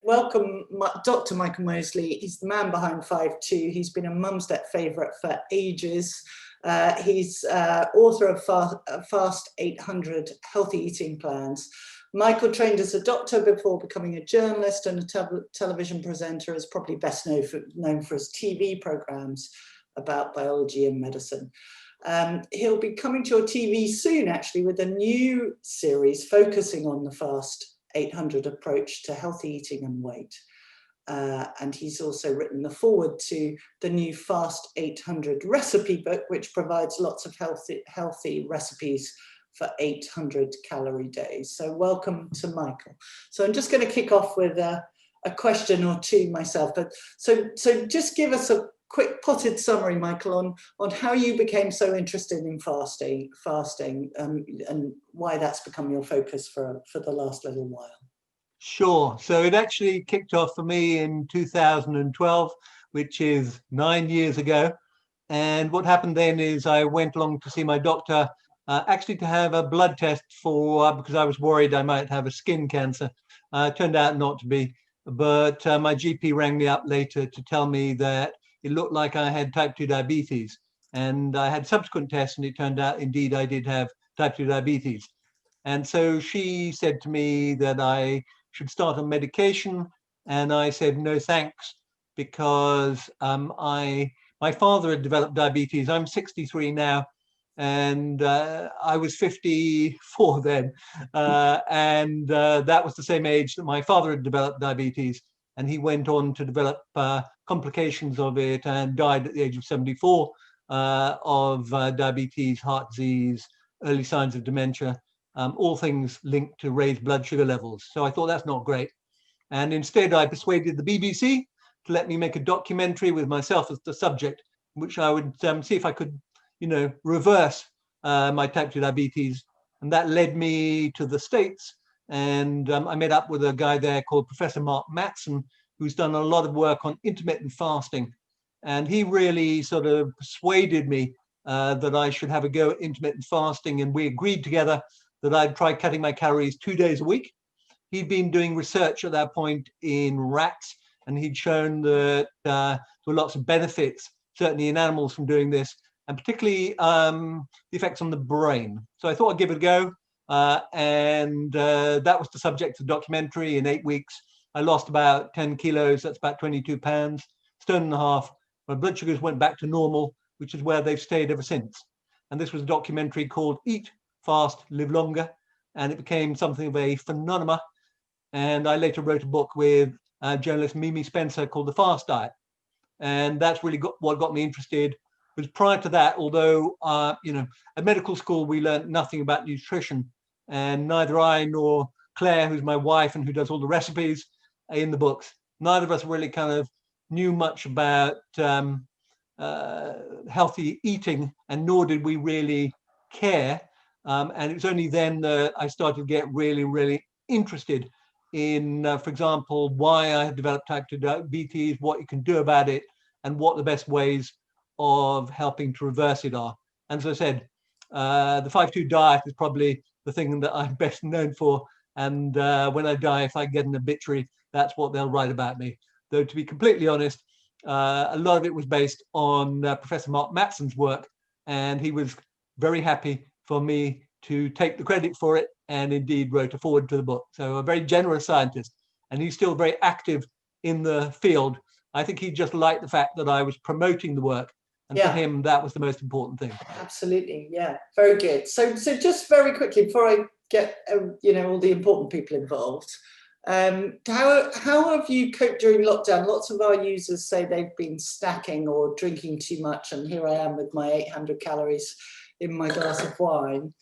welcome Dr. Michael Mosley. He's the man behind 5-2. He's been a Mumsnet favourite for ages. He's author of Fast 800 Healthy Eating Plans. Michael trained as a doctor before becoming a journalist and a television presenter. Is probably best known for his TV programmes about biology and medicine. He'll be coming to your TV soon, actually, with a new series focusing on the Fast 800 approach to healthy eating and weight. And he's also written the foreword to the new Fast 800 recipe book, which provides lots of healthy recipes for 800 calorie days. So welcome to Michael. So I'm just going to kick off with a question or two myself. But so just give us a quick potted summary, Michael, on how you became so interested in fasting, and why that's become your focus for the last little while. Sure. So it actually kicked off for me in 2012, which is 9 years ago. And what happened then is I went along to see my doctor, actually to have a blood test because I was worried I might have a skin cancer. Turned out not to be, but my GP rang me up later to tell me that it looked like I had type 2 diabetes. And I had subsequent tests, and it turned out indeed I did have type 2 diabetes. And so she said to me that I should start on medication, and I said no thanks, because my father had developed diabetes. I'm 63 now, and I was 54 then, and that was the same age that my father had developed diabetes, and he went on to develop complications of it and died at the age of 74 of diabetes, heart disease, early signs of dementia. All things linked to raised blood sugar levels. So I thought that's not great. And instead I persuaded the BBC to let me make a documentary with myself as the subject, which I would see if I could, reverse my type 2 diabetes. And that led me to the States. And I met up with a guy there called Professor Mark Mattson, who's done a lot of work on intermittent fasting. And he really sort of persuaded me that I should have a go at intermittent fasting. And we agreed together that I'd try cutting my calories 2 days a week. He'd been doing research at that point in rats, and he'd shown that there were lots of benefits, certainly in animals, from doing this, and particularly the effects on the brain. So I thought I'd give it a go, and that was the subject of the documentary. In 8 weeks, I lost about 10 kilos, that's about 22 pounds, stone and a half. My blood sugars went back to normal, which is where they've stayed ever since. And this was a documentary called Eat, Fast, Live Longer, and it became something of a phenomenon. And I later wrote a book with journalist Mimi Spencer called The Fast Diet, and that's really what got me interested. Because prior to that, although at medical school we learned nothing about nutrition, and neither I nor Claire, who's my wife and who does all the recipes in the books, neither of us really kind of knew much about healthy eating, and nor did we really care. And it was only then that I started to get really, really interested in, for example, why I had developed type 2 diabetes, what you can do about it, and what the best ways of helping to reverse it are. And as I said, the 5-2 diet is probably the thing that I'm best known for. And when I die, if I get an obituary, that's what they'll write about me. Though, to be completely honest, a lot of it was based on Professor Mark Mattson's work, and he was very happy for me to take the credit for it, and indeed wrote a foreword to the book. So a very generous scientist, and he's still very active in the field. I think he just liked the fact that I was promoting the work, and for him that was the most important thing. Absolutely, yeah, very good. So just very quickly before I get all the important people involved, how have you coped during lockdown? Lots of our users say they've been snacking or drinking too much, and here I am with my 800 calories in my glass of wine.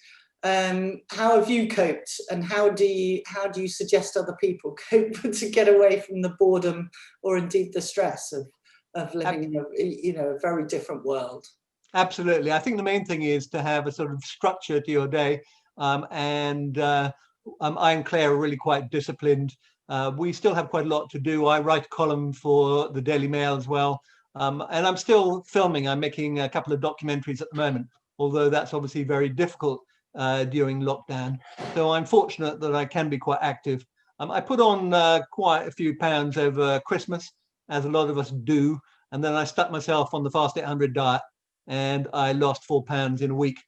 How have you coped, and how do you suggest other people cope to get away from the boredom or indeed the stress of living in a very different world? Absolutely. I think the main thing is to have a sort of structure to your day, and I and Claire are really quite disciplined. We still have quite a lot to do. I write a column for the Daily Mail as well, and I'm still filming. I'm making a couple of documentaries at the moment, although that's obviously very difficult during lockdown. So I'm fortunate that I can be quite active. I put on quite a few pounds over Christmas, as a lot of us do. And then I stuck myself on the Fast 800 diet and I lost 4 pounds in a week.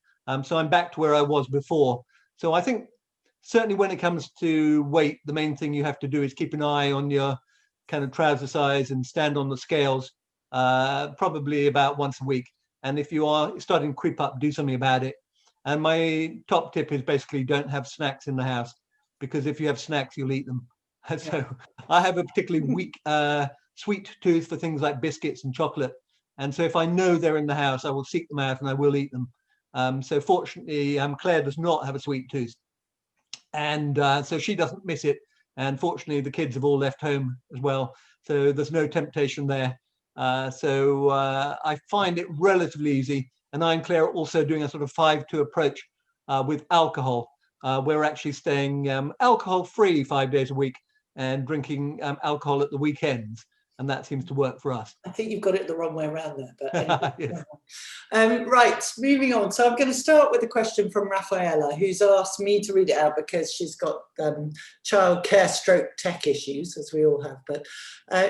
So I'm back to where I was before. So I think certainly when it comes to weight, the main thing you have to do is keep an eye on your kind of trouser size and stand on the scales probably about once a week. And if you are starting to creep up, do something about it. And my top tip is basically don't have snacks in the house, because if you have snacks, you'll eat them. So I have a particularly weak sweet tooth for things like biscuits and chocolate. And so if I know they're in the house, I will seek them out and I will eat them. So fortunately, Claire does not have a sweet tooth. And so she doesn't miss it. And fortunately, the kids have all left home as well. So there's no temptation there. So I find it relatively easy. And I and Claire are also doing a sort of 5-2 approach with alcohol. We're actually staying alcohol-free 5 days a week and drinking alcohol at the weekends. And that seems to work for us. I think you've got it the wrong way around there. But anyway. Yes. Right, moving on. So I'm going to start with a question from Rafaela, who's asked me to read it out because she's got childcare stroke tech issues, as we all have. But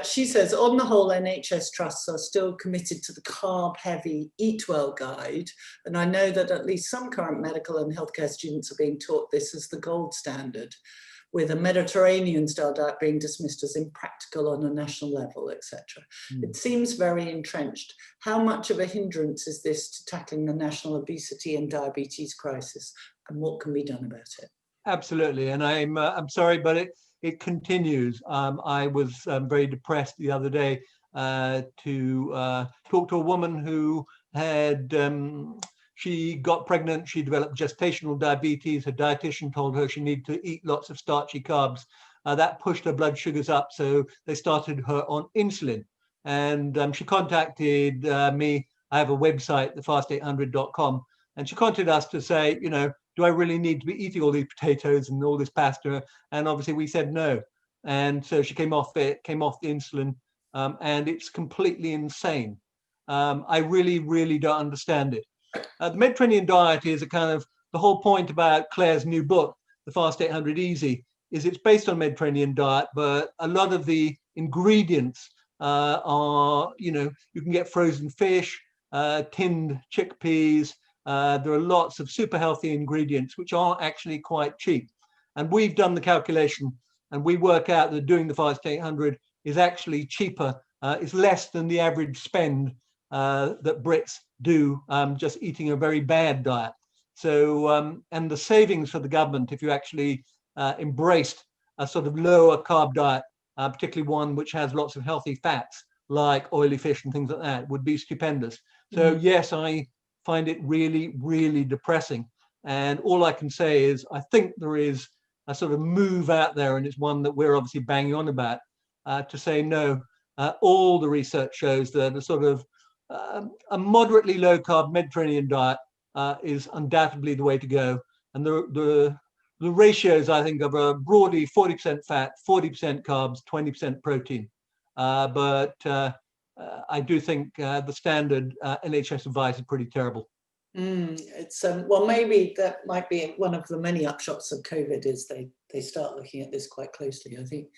she says, on the whole, NHS trusts are still committed to the carb-heavy Eat Well guide. And I know that at least some current medical and healthcare students are being taught this as the gold standard, with a Mediterranean-style diet being dismissed as impractical on a national level, etc. It seems very entrenched. How much of a hindrance is this to tackling the national obesity and diabetes crisis, and what can be done about it? Absolutely, and I'm sorry, but it continues. I was very depressed the other day to talk to a woman who had she got pregnant, she developed gestational diabetes. Her dietitian told her she needed to eat lots of starchy carbs. That pushed her blood sugars up, so they started her on insulin. And she contacted me. I have a website, thefast800.com, and she contacted us to say, you know, do I really need to be eating all these potatoes and all this pasta? And obviously we said no. And so she came off the insulin, and it's completely insane. I really, really don't understand it. The Mediterranean diet is a kind of, the whole point about Claire's new book, The Fast 800 Easy, is it's based on Mediterranean diet, but a lot of the ingredients are, you know, you can get frozen fish, tinned chickpeas. There are lots of super healthy ingredients, which are actually quite cheap. And we've done the calculation and we work out that doing the Fast 800 is actually cheaper. It's less than the average spend that Brits do just eating a very bad diet. So, and the savings for the government, if you actually embraced a sort of lower carb diet, particularly one which has lots of healthy fats like oily fish and things like that, would be stupendous. So yes, I find it really, really depressing. And all I can say is I think there is a sort of move out there, and it's one that we're obviously banging on about, to say no. All the research shows that a sort of a moderately low carb Mediterranean diet is undoubtedly the way to go. And the ratios, I think, are broadly 40% fat, 40% carbs, 20% protein. But I do think the standard NHS advice is pretty terrible. It's well, maybe that might be one of the many upshots of COVID, is they start looking at this quite closely. I think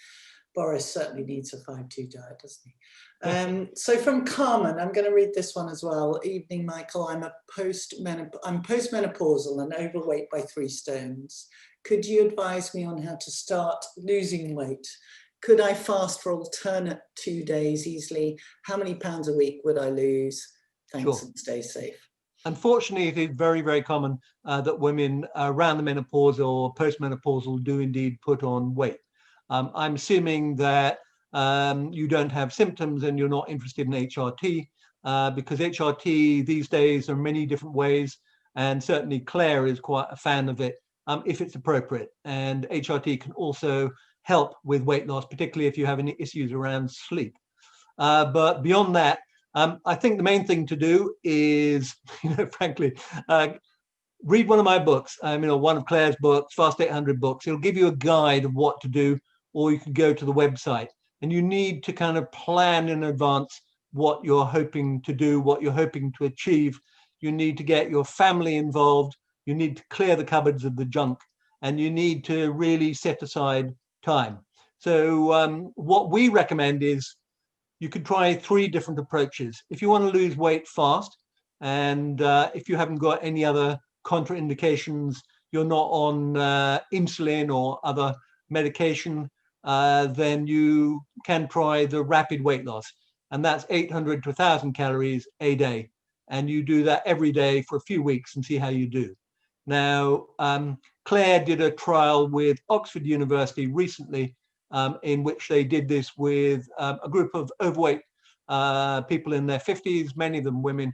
Boris certainly needs a 5-2 diet, doesn't he? So from Carmen, I'm going to read this one as well. Evening, Michael. I'm postmenopausal and overweight by 3 stones. Could you advise me on how to start losing weight? Could I fast for alternate 2 days easily? How many pounds a week would I lose? Thanks, Sure. and stay safe. Unfortunately, it is very, very common that women around the menopause or postmenopausal do indeed put on weight. I'm assuming that you don't have symptoms and you're not interested in HRT, because HRT these days are many different ways, and certainly Claire is quite a fan of it if it's appropriate. And HRT can also help with weight loss, particularly if you have any issues around sleep. But beyond that, I think the main thing to do is, frankly, read one of my books, one of Claire's books, Fast 800 books. It'll give you a guide of what to do, or you can go to the website. And you need to kind of plan in advance what you're hoping to do, what you're hoping to achieve. You need to get your family involved. You need to clear the cupboards of the junk. And you need to really set aside time. So what we recommend is you could try 3 different approaches. If you want to lose weight fast, and if you haven't got any other contraindications, you're not on insulin or other medication, then you can try the rapid weight loss. And that's 800 to 1,000 calories a day. And you do that every day for a few weeks and see how you do. Now, Claire did a trial with Oxford University recently, in which they did this with a group of overweight people in their 50s, many of them women,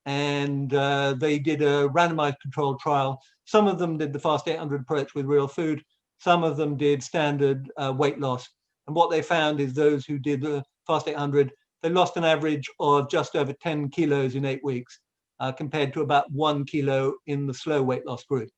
and they did a randomized controlled trial. Some of them did the Fast 800 approach with real food. Some of them did standard weight loss. And what they found is those who did the Fast 800, they lost an average of just over 10 kilos in 8 weeks, compared to about 1 kilo in the slow weight loss group.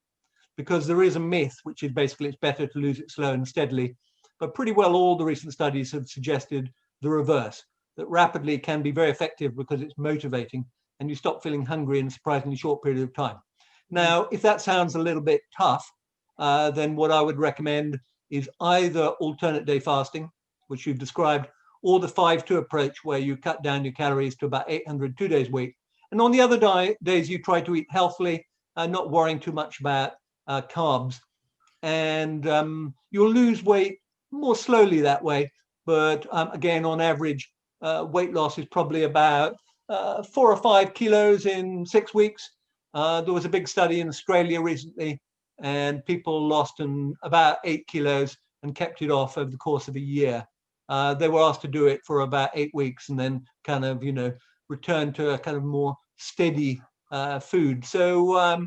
Because there is a myth, which is basically it's better to lose it slow and steadily. But pretty well all the recent studies have suggested the reverse, that rapidly can be very effective because it's motivating and you stop feeling hungry in a surprisingly short period of time. Now, if that sounds a little bit tough, then what I would recommend is either alternate day fasting, which you've described, or the 5-2 approach, where you cut down your calories to about 800 2 days a week. And on the other days, you try to eat healthily, not worrying too much about carbs. And you'll lose weight more slowly that way. But again, on average, weight loss is probably about 4 or 5 kilos in 6 weeks. There was a big study in Australia recently, and people lost about 8 kilos and kept it off over the course of a year. They were asked to do it for about 8 weeks and then kind of, return to a kind of more steady food. So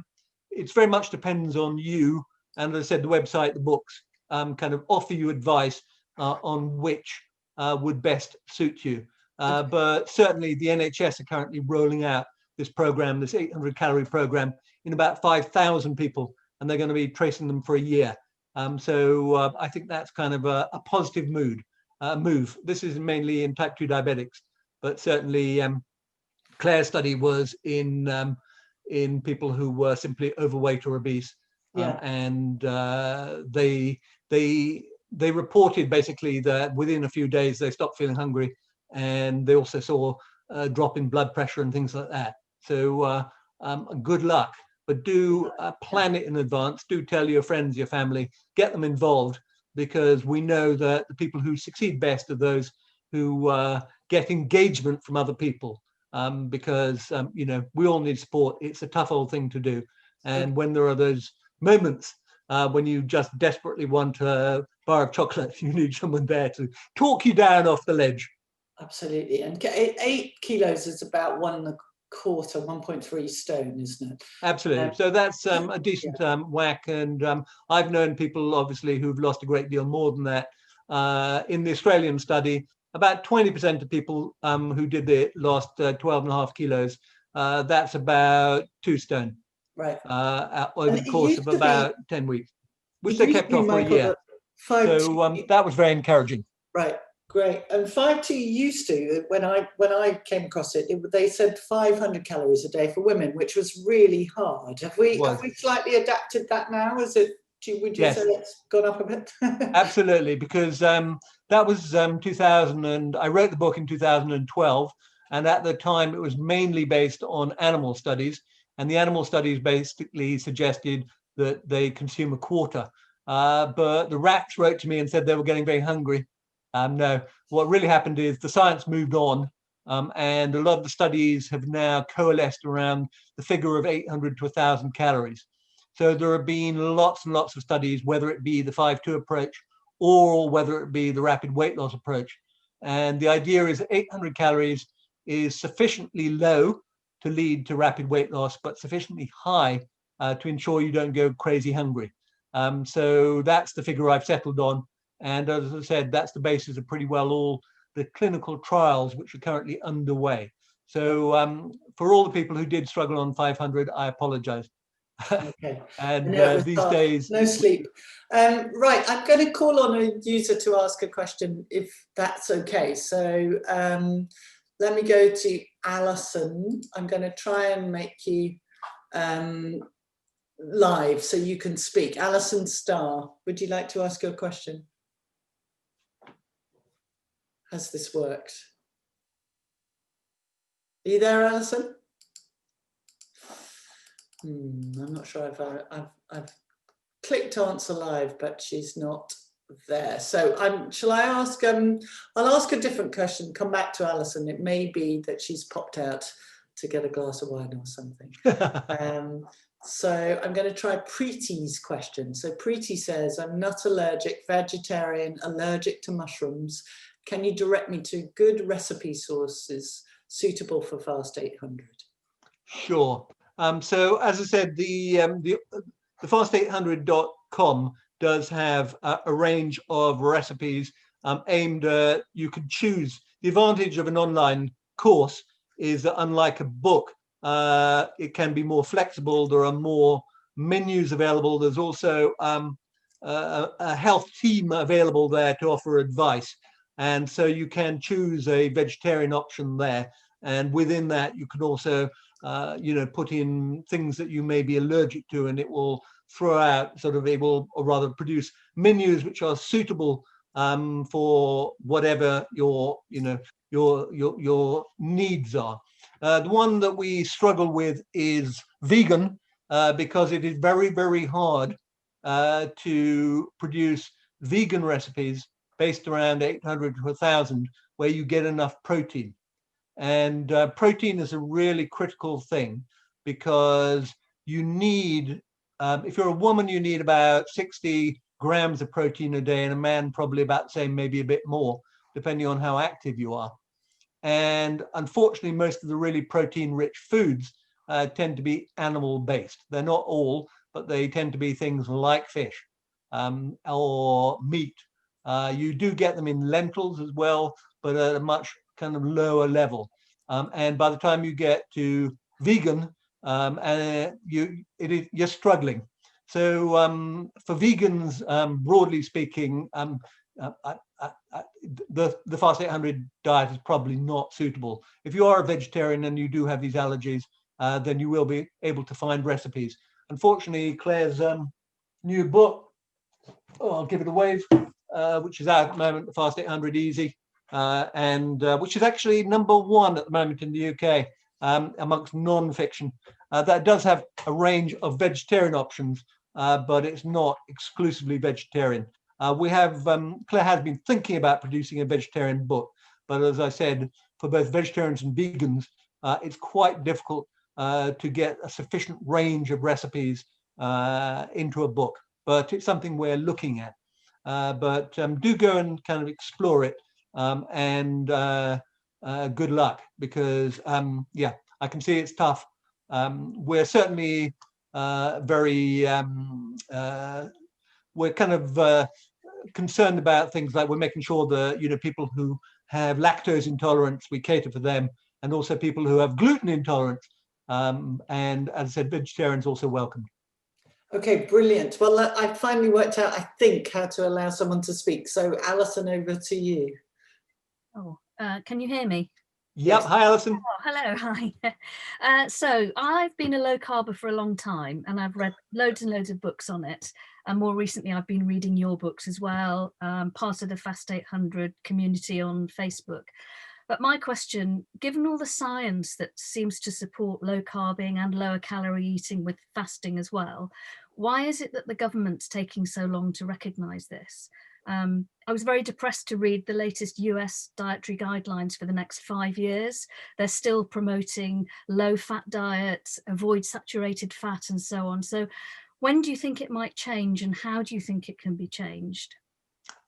it's very much depends on you. And as I said, the website, the books kind of offer you advice on which would best suit you. But certainly the NHS are currently rolling out this program, this 800 calorie program, in about 5,000 people, and they're going to be tracing them for a year. So I think that's kind of a positive move. This is mainly in type 2 diabetics, but certainly Claire's study was in people who were simply overweight or obese. And they reported basically that within a few days they stopped feeling hungry, and they also saw a drop in blood pressure and things like that. So good luck, but do plan it in advance. Do tell your friends, your family, get them involved, because we know that the people who succeed best are those who get engagement from other people, because we all need support. It's a tough old thing to do, and when there are those moments when you just desperately want a bar of chocolate, you need someone there to talk you down off the ledge. Absolutely. And 8 kilos is about 1 1/4, 1.3 stone, isn't it? Absolutely. So that's a decent whack. And I've known people, obviously, who've lost a great deal more than that. In the Australian study, about 20% of people who did it lost 12.5 kilos. That's about 2 stone. Right. Over the course of about 10 weeks, which they kept off for a year. So that was very encouraging. Right. Great. And 5-2 used to, when I came across it, they said 500 calories a day for women, which was really hard. Have we slightly adapted that now? Would you say it's gone up a bit? Absolutely, because that was 2000, and I wrote the book in 2012, and at the time it was mainly based on animal studies, and the animal studies basically suggested that they consume a quarter. But the rats wrote to me and said they were getting very hungry. No, what really happened is the science moved on, and a lot of the studies have now coalesced around the figure of 800 to 1,000 calories. So there have been lots and lots of studies, whether it be the 5-2 approach or whether it be the rapid weight loss approach. And the idea is that 800 calories is sufficiently low to lead to rapid weight loss, but sufficiently high to ensure you don't go crazy hungry. So that's the figure I've settled on. And as I said, that's the basis of pretty well all the clinical trials which are currently underway. So for all the people who did struggle on 500, I apologize. Okay. And these hard. days, no sleep. Right, I'm going to call on a user to ask a question, if that's okay. So let me go to Alison. I'm going to try and make you live so you can speak. Alison Starr, would you like to ask your question? has this worked? Are you there, Alison? I'm not sure if I've clicked answer live, but she's not there. So shall I ask, I'll ask a different question, come back to Alison. It may be that she's popped out to get a glass of wine or something. So I'm going to try Preeti's question. So Preeti says, I'm not allergic, vegetarian, allergic to mushrooms. Can you direct me to good recipe sources suitable for Fast 800? Sure. So as I said, the fast800.com does have a range of recipes aimed at, you can choose. The advantage of an online course is that unlike a book, it can be more flexible. There are more menus available. There's also a health team available there to offer advice. And so you can choose a vegetarian option there. And within that, you can also put in things that you may be allergic to, and it will throw out or rather produce menus which are suitable for whatever your needs are. The one that we struggle with is vegan, because it is very, very hard to produce vegan recipes based around 800 to 1,000 where you get enough protein. And protein is a really critical thing, because you need, if you're a woman, you need about 60 grams of protein a day, and a man probably about the same, maybe a bit more, depending on how active you are. And unfortunately, most of the really protein-rich foods tend to be animal-based. They're not all, but they tend to be things like fish or meat. You do get them in lentils as well, but at a much kind of lower level. And by the time you get to vegan, you're struggling. So for vegans, broadly speaking, the Fast 800 diet is probably not suitable. If you are a vegetarian and you do have these allergies, then you will be able to find recipes. Unfortunately, Claire's new book, I'll give it a wave, which is out at the moment, the Fast 800 Easy, and which is actually #1 at the moment in the UK amongst non-fiction. That does have a range of vegetarian options, but it's not exclusively vegetarian. Claire has been thinking about producing a vegetarian book, but as I said, for both vegetarians and vegans, it's quite difficult to get a sufficient range of recipes into a book. But it's something we're looking at. But do go and kind of explore it, and good luck, because yeah, I can see it's tough. We're certainly we're kind of concerned about things like, we're making sure that people who have lactose intolerance, we cater for them, and also people who have gluten intolerance. And as I said, vegetarians also welcome. Okay, brilliant. Well, I finally worked out, I think, how to allow someone to speak. So Alison, over to you. Oh, can you hear me? Yep. Yes. Hi, Alison. Oh, hello. Hi. So I've been a low carber for a long time, and I've read loads and loads of books on it. And more recently, I've been reading your books as well, part of the Fast 800 community on Facebook. But my question, given all the science that seems to support low carbing and lower calorie eating with fasting as well, why is it that the government's taking so long to recognise this? I was very depressed to read the latest US dietary guidelines for the next 5 years. They're still promoting low fat diets, avoid saturated fat and so on. So when do you think it might change, and how do you think it can be changed?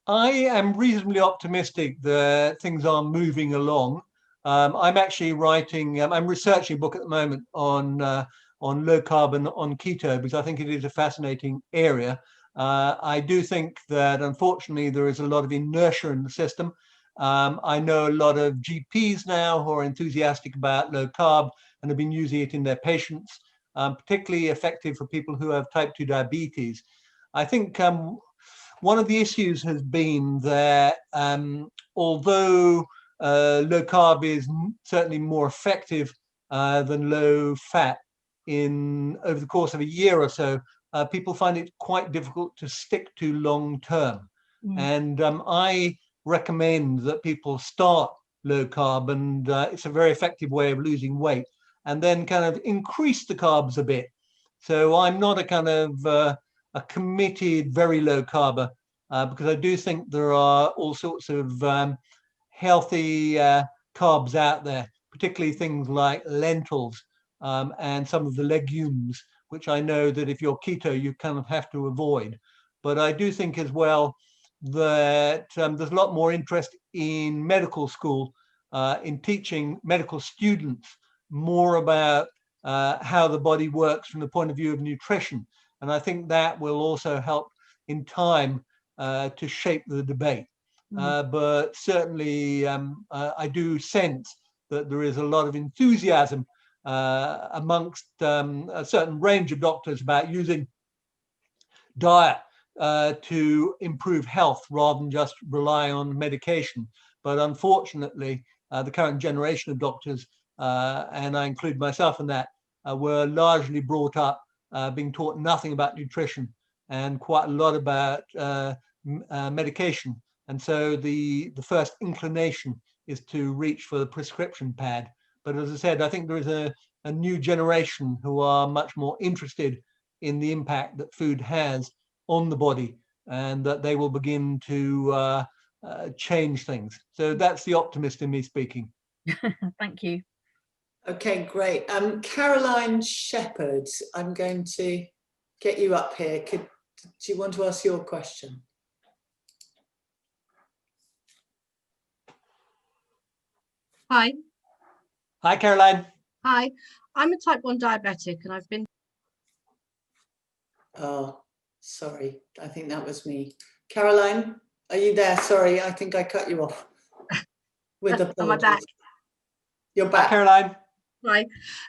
I am reasonably optimistic that things are moving along. I'm actually I'm researching a book at the moment on low carb and on keto, because I think it is a fascinating area. I do think that unfortunately there is a lot of inertia in the system. I know a lot of GPs now who are enthusiastic about low carb and have been using it in their patients, particularly effective for people who have type 2 diabetes. I think one of the issues has been that although low carb is certainly more effective than low fat, over the course of a year or so, people find it quite difficult to stick to long term. And I recommend that people start low carb, and it's a very effective way of losing weight, and then kind of increase the carbs a bit. So I'm not a kind of a committed very low carber, because I do think there are all sorts of healthy carbs out there, particularly things like lentils and some of the legumes, which I know that if you're keto, you kind of have to avoid. But I do think as well that there's a lot more interest in medical school, in teaching medical students more about how the body works from the point of view of nutrition. And I think that will also help in time to shape the debate. But certainly I do sense that there is a lot of enthusiasm amongst a certain range of doctors about using diet to improve health rather than just rely on medication. But unfortunately, the current generation of doctors, and I include myself in that, were largely brought up being taught nothing about nutrition and quite a lot about medication. And so the first inclination is to reach for the prescription pad. But as I said, I think there is a new generation who are much more interested in the impact that food has on the body, and that they will begin to change things. So that's the optimist in me speaking. Thank you. Okay, great. Caroline Shepherd, I'm going to get you up here. Do you want to ask your question? Hi. Hi, Caroline. Hi. I'm a type 1 diabetic and I've been... Oh, sorry. I think that was me. Caroline, are you there? Sorry, I think I cut you off. With apologies. Am I back? You're back. Hi, Caroline. Hi.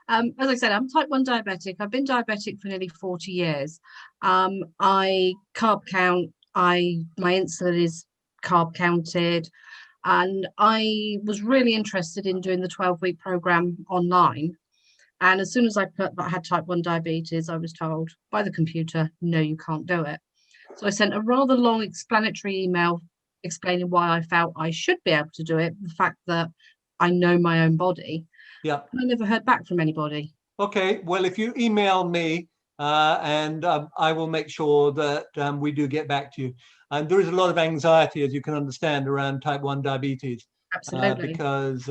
As I said, I'm type 1 diabetic. I've been diabetic for nearly 40 years. I carb count. My insulin is carb counted. And I was really interested in doing the 12-week program online. And as soon as I put that I had type 1 diabetes, I was told by the computer, no, you can't do it. So I sent a rather long explanatory email explaining why I felt I should be able to do it, the fact that I know my own body. Yeah. And I never heard back from anybody. Okay, well, if you email me, and I will make sure that we do get back to you. And there is a lot of anxiety, as you can understand, around type 1 diabetes. Absolutely. Because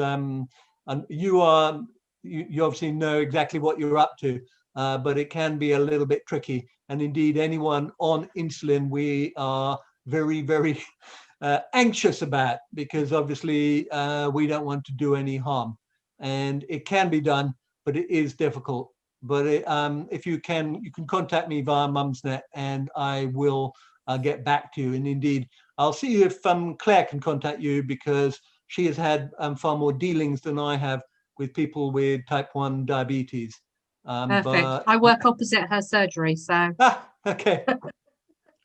you obviously know exactly what you're up to, but it can be a little bit tricky. And indeed, anyone on insulin, we are very, very anxious about, because obviously we don't want to do any harm. And it can be done, but it is difficult. But if you can contact me via Mumsnet, and I will get back to you. And indeed, I'll see if Claire can contact you, because she has had far more dealings than I have with people with type 1 diabetes. Perfect. I work opposite her surgery, so. Okay.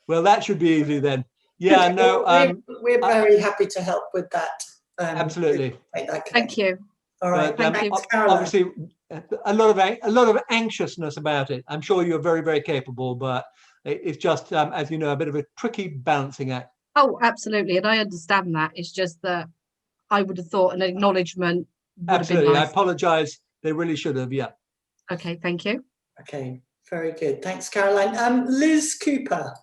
Well, that should be easy then. Yeah, no. We're very happy to help with that. Absolutely. Thank you. All right. But, Thank you, Caroline. obviously, a lot of anxiousness about it. I'm sure you're very, very capable, but it's just, as you know, a bit of a tricky balancing act. Oh, absolutely. And I understand that. It's just that I would have thought an acknowledgement would Absolutely. have been nice. I apologize. They really should have. Yeah. Okay. Thank you. Okay. Very good. Thanks, Caroline. Liz Cooper,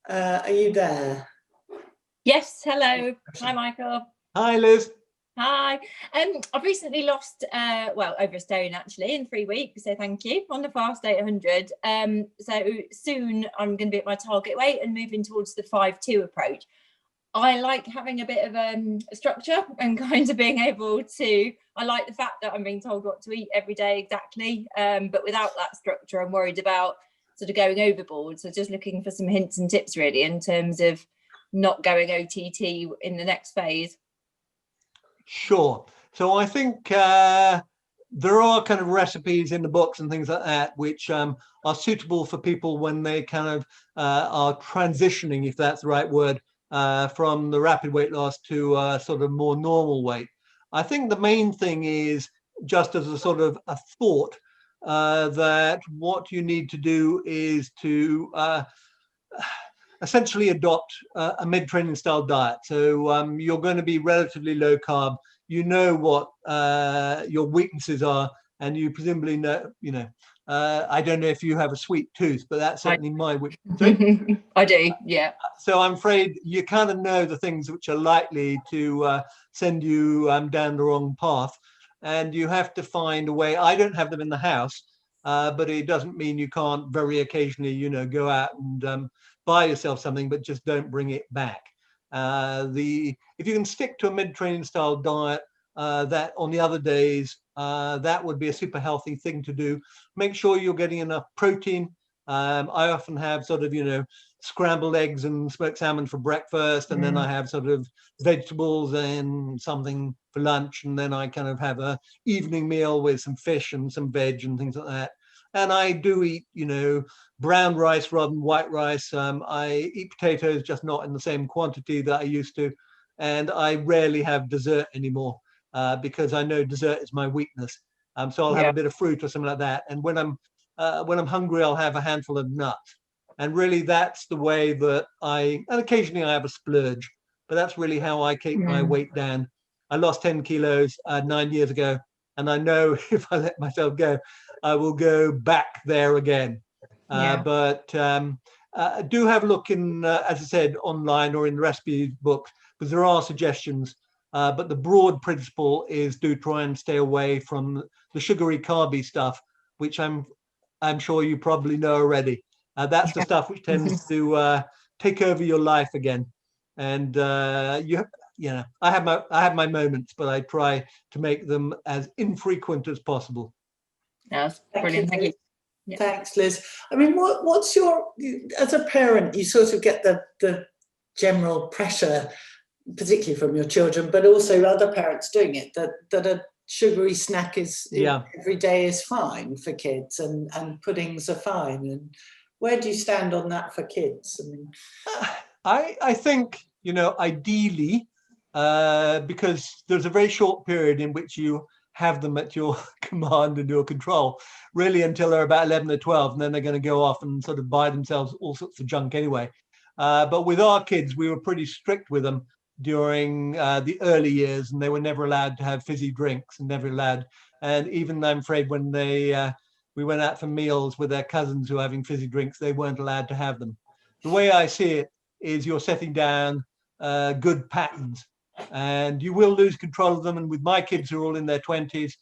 are you there? Yes. Hello. Hi, Michael. Hi, Liz. Hi. I've recently lost, well, over a stone actually in 3 weeks. So thank you. On the fast 800. So soon I'm going to be at my target weight and moving towards the 5-2 approach. I like having a bit of a structure and kind of being able to, I like the fact that I'm being told what to eat every day exactly. But without that structure, I'm worried about sort of going overboard. So just looking for some hints and tips really in terms of not going OTT in the next phase. Sure. So I think there are kind of recipes in the books and things like that, which are suitable for people when they kind of are transitioning, if that's the right word, from the rapid weight loss to sort of more normal weight. I think the main thing is, just as a sort of a thought, that what you need to do is to essentially adopt a Mediterranean style diet. So you're going to be relatively low carb. You know what your weaknesses are, and you presumably know, I don't know if you have a sweet tooth, but that's certainly my weakness. I do, yeah. So I'm afraid you kind of know the things which are likely to send you down the wrong path, and you have to find a way. I don't have them in the house, but it doesn't mean you can't very occasionally, go out and buy yourself something, but just don't bring it back. If you can stick to a Mediterranean style diet, that on the other days, that would be a super healthy thing to do. Make sure you're getting enough protein. I often have sort of, scrambled eggs and smoked salmon for breakfast, and then I have sort of vegetables and something for lunch, and then I kind of have a evening meal with some fish and some veg and things like that. And I do eat, brown rice rather than white rice. I eat potatoes, just not in the same quantity that I used to. And I rarely have dessert anymore because I know dessert is my weakness. So I'll have a bit of fruit or something like that. And when I'm hungry, I'll have a handful of nuts. And really, that's the way that and occasionally I have a splurge, but that's really how I keep my weight down. I lost 10 kilos 9 years ago, and I know if I let myself go, I will go back there again. But do have a look in, as I said, online or in the recipe book, because there are suggestions. But the broad principle is do try and stay away from the sugary, carby stuff, which I'm sure you probably know already. That's the stuff which tends to take over your life again. And I have my moments, but I try to make them as infrequent as possible. That's brilliant. Thank you. Yeah. Thanks, Liz. I mean, what's your, as a parent, you sort of get the general pressure, particularly from your children, but also other parents doing it, that a sugary snack every day is fine for kids, and puddings are fine. And where do you stand on that for kids? I mean, I think, ideally, because there's a very short period in which you have them at your command and your control, really until they're about 11 or 12, and then they're going to go off and sort of buy themselves all sorts of junk anyway. But with our kids, we were pretty strict with them during the early years, and they were never allowed to have fizzy drinks, and never allowed. And even, I'm afraid, when we went out for meals with their cousins who were having fizzy drinks, they weren't allowed to have them. The way I see it is you're setting down good patterns, and you will lose control of them. And with my kids who are all in their 20s,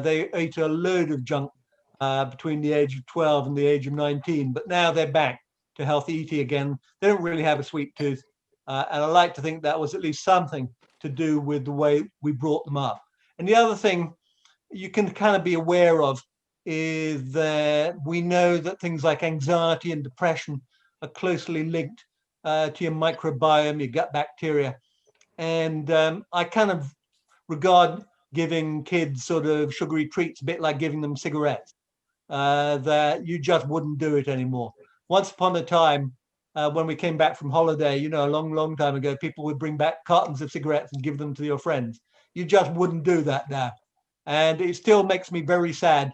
they ate a load of junk between the age of 12 and the age of 19, but now they're back to healthy eating again. They don't really have a sweet tooth. And I like to think that was at least something to do with the way we brought them up. And the other thing you can kind of be aware of is that we know that things like anxiety and depression are closely linked to your microbiome, your gut bacteria. And I kind of regard giving kids sort of sugary treats a bit like giving them cigarettes, that you just wouldn't do it anymore. Once upon a time, when we came back from holiday, a long time ago, people would bring back cartons of cigarettes and give them to your friends. You just wouldn't do that now. And it still makes me very sad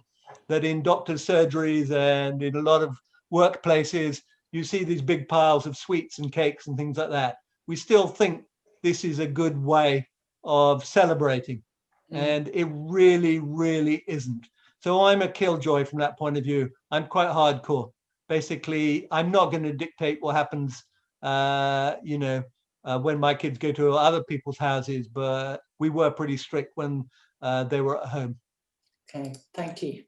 that in doctors' surgeries and in a lot of workplaces, you see these big piles of sweets and cakes and things like that. We still think this is a good way of celebrating. And it really, really isn't. So I'm a killjoy from that point of view. I'm quite hardcore. Basically, I'm not going to dictate what happens, when my kids go to other people's houses, but we were pretty strict when they were at home. Okay, thank you.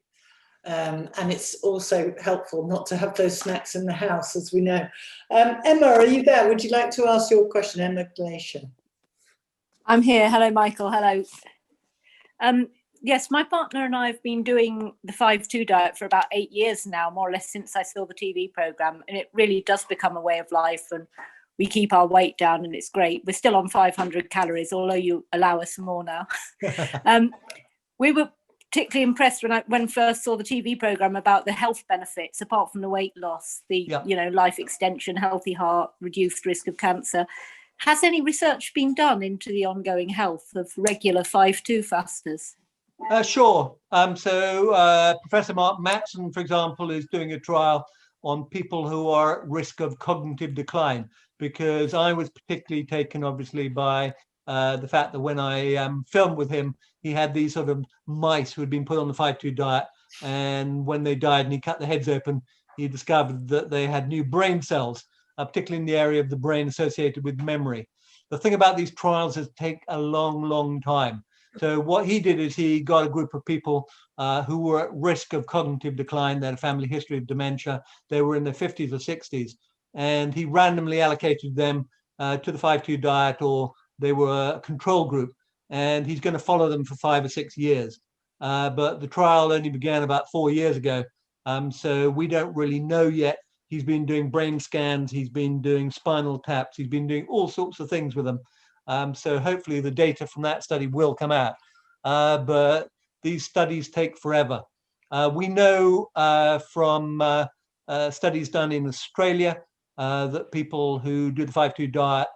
And it's also helpful not to have those snacks in the house, as we know. Emma, are you there? Would you like to ask your question, Emma Glacier? I'm here. Hello, Michael. Hello. Yes, my partner and I have been doing the 5-2 diet for about 8 years now, more or less since I saw the TV programme, and it really does become a way of life, and we keep our weight down, and it's great. We're still on 500 calories, although you allow us some more now. We were particularly impressed when first saw the TV programme about the health benefits, apart from the weight loss, the life extension, healthy heart, reduced risk of cancer. Has any research been done into the ongoing health of regular 5-2 fasters? Sure. So Professor Mark Matson, for example, is doing a trial on people who are at risk of cognitive decline, because I was particularly taken, obviously, by the fact that when I filmed with him, he had these sort of mice who had been put on the 5-2 diet, and when they died and he cut their heads open, he discovered that they had new brain cells, particularly in the area of the brain associated with memory. The thing about these trials is take a long, long time. So what he did is he got a group of people who were at risk of cognitive decline. They had a family history of dementia. They were in their 50s or 60s. And he randomly allocated them to the 5-2 diet, or they were a control group. And he's going to follow them for 5 or 6 years. But the trial only began about 4 years ago. So we don't really know yet. He's been doing brain scans. He's been doing spinal taps. He's been doing all sorts of things with them. So hopefully the data from that study will come out. But these studies take forever. We know from studies done in Australia that people who do the 5-2 diet,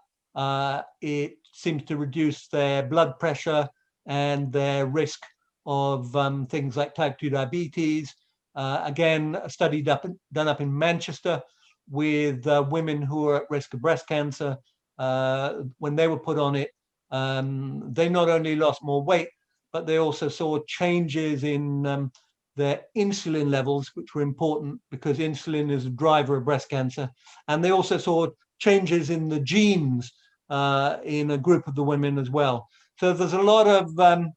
it seems to reduce their blood pressure and their risk of things like type 2 diabetes. Again, a study done up in Manchester with women who are at risk of breast cancer. When they were put on it, they not only lost more weight, but they also saw changes in their insulin levels, which were important because insulin is a driver of breast cancer. And they also saw changes in the genes in a group of the women as well. So there's a lot of,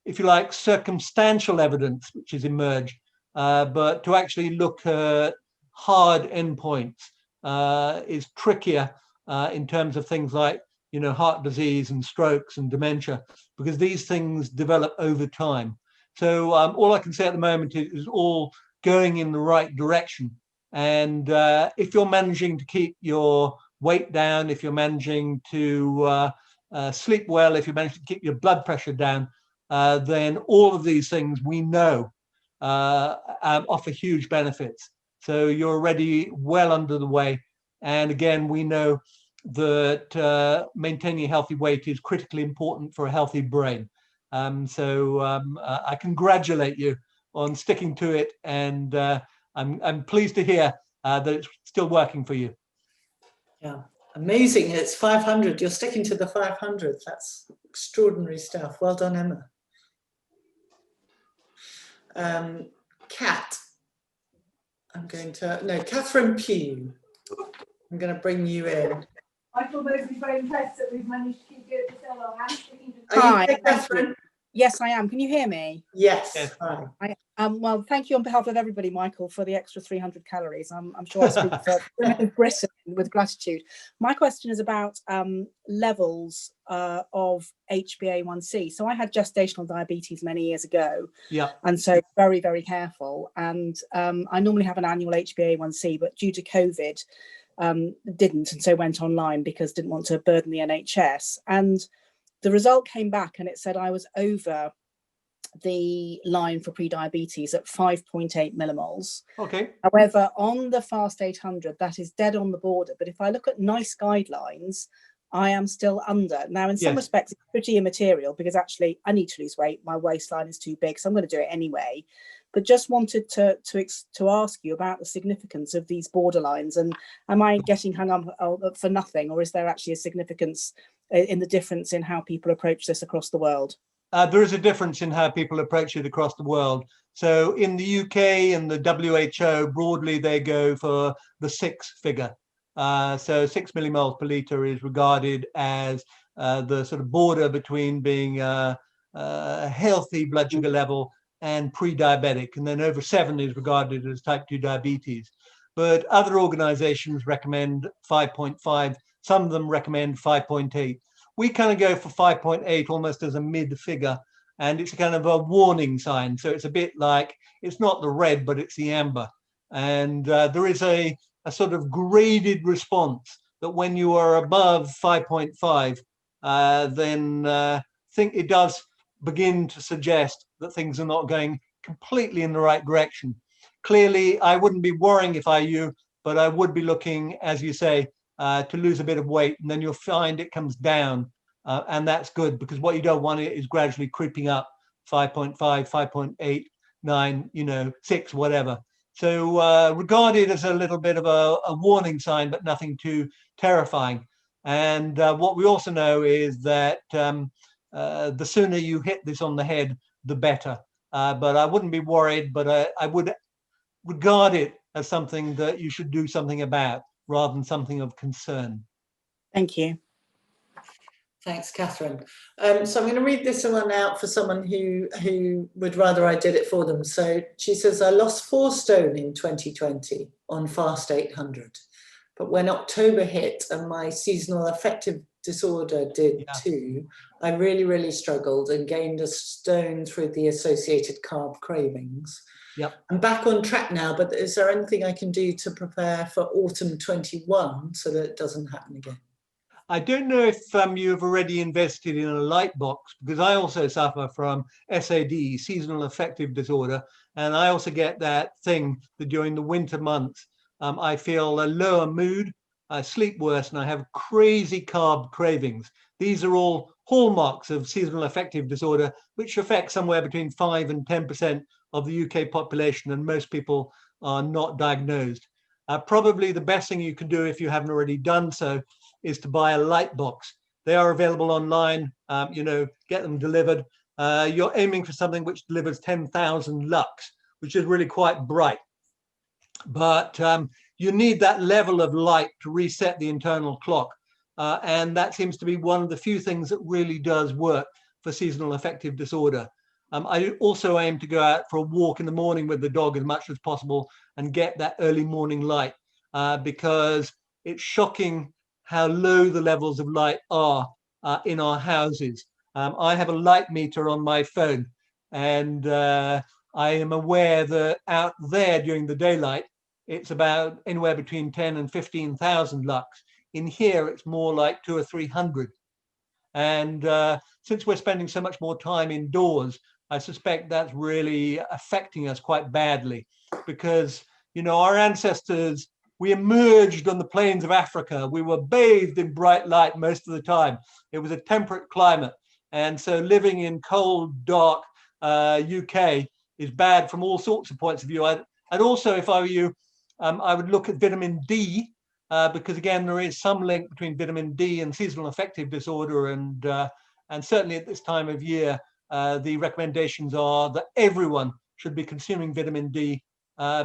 if you like, circumstantial evidence which has emerged, but to actually look at hard endpoints is trickier in terms of things like, you know, heart disease and strokes and dementia, because these things develop over time. So all I can say at the moment is all going in the right direction. And if you're managing to keep your weight down, if you're managing to sleep well, if you're managing to keep your blood pressure down, then all of these things we know offer huge benefits. So you're already well under the way. And again, we know that maintaining a healthy weight is critically important for a healthy brain. So I congratulate you on sticking to it, and I'm pleased to hear that it's still working for you. Yeah, amazing. It's 500. You're sticking to the 500. That's extraordinary stuff. Well done, Emma. Kat, Catherine Pugh. I'm going to bring you in. Michael Mosley, very impressed that we've managed to keep it for so long. Are you okay, Catherine? Yes, I am. Can you hear me? Yes. Yes. Hi. Well, thank you on behalf of everybody, Michael, for the extra 300 calories. I'm sure I speak for women of Britain with gratitude. My question is about levels of HbA1c. So I had gestational diabetes many years ago. Yeah. And so very, very careful. And I normally have an annual HbA1c, but due to COVID, didn't, and so went online because didn't want to burden the NHS. And the result came back and it said I was over the line for pre-diabetes at 5.8 millimoles. Okay. However, on the Fast 800, that is dead on the border. But if I look at NICE guidelines, I am still under. Now, in some respects, it's pretty immaterial because actually I need to lose weight. My waistline is too big, so I'm going to do it anyway. But just wanted to ask you about the significance of these borderlines, and am I getting hung up for nothing, or is there actually a significance in the difference in how people approach this across the world? There is a difference in how people approach it across the world. So in the UK and the WHO, broadly, they go for the 6 figure. So 6 millimoles per litre is regarded as the sort of border between being a healthy blood sugar level and pre-diabetic, and then over 7 is regarded as type 2 diabetes. But other organizations recommend 5.5. Some of them recommend 5.8. We kind of go for 5.8 almost as a mid figure, and it's kind of a warning sign. So it's a bit like, it's not the red, but it's the amber. And there is a sort of graded response that when you are above 5.5, then I think it does begin to suggest that things are not going completely in the right direction. Clearly, I wouldn't be worrying if I were you, but I would be looking, as you say, to lose a bit of weight, and then you'll find it comes down, and that's good, because what you don't want is gradually creeping up 5.5, 5.8, 9, 6, whatever. So regard it as a little bit of a warning sign, but nothing too terrifying. And what we also know is that the sooner you hit this on the head, the better. But I wouldn't be worried, but I would regard it as something that you should do something about rather than something of concern. Thank you. Thanks, Catherine. So I'm going to read this one out for someone who would rather I did it for them. So she says, I lost 4 stone in 2020 on Fast 800. But when October hit and my seasonal affective disorder did too, I really, really struggled and gained a stone through the associated carb cravings. Yep. I'm back on track now, but is there anything I can do to prepare for autumn 21 so that it doesn't happen again? I don't know if you've already invested in a light box, because I also suffer from SAD, seasonal affective disorder, and I also get that thing that during the winter months, I feel a lower mood, I sleep worse, and I have crazy carb cravings. These are all hallmarks of seasonal affective disorder, which affect somewhere between 5 and 10% of the UK population, and most people are not diagnosed. Probably the best thing you can do, if you haven't already done so, is to buy a light box. They are available online, get them delivered. You're aiming for something which delivers 10,000 lux, which is really quite bright. But you need that level of light to reset the internal clock. And that seems to be one of the few things that really does work for seasonal affective disorder. I also aim to go out for a walk in the morning with the dog as much as possible and get that early morning light, because it's shocking how low the levels of light are in our houses. I have a light meter on my phone, and I am aware that out there during the daylight, it's about anywhere between 10 and 15,000 lux. In here, it's more like 200 or 300. And since we're spending so much more time indoors, I suspect that's really affecting us quite badly, because, our ancestors, we emerged on the plains of Africa. We were bathed in bright light most of the time. It was a temperate climate. And so living in cold, dark UK is bad from all sorts of points of view. I'd also, if I were you, I would look at vitamin D, because again, there is some link between vitamin D and seasonal affective disorder. And certainly at this time of year, the recommendations are that everyone should be consuming vitamin D,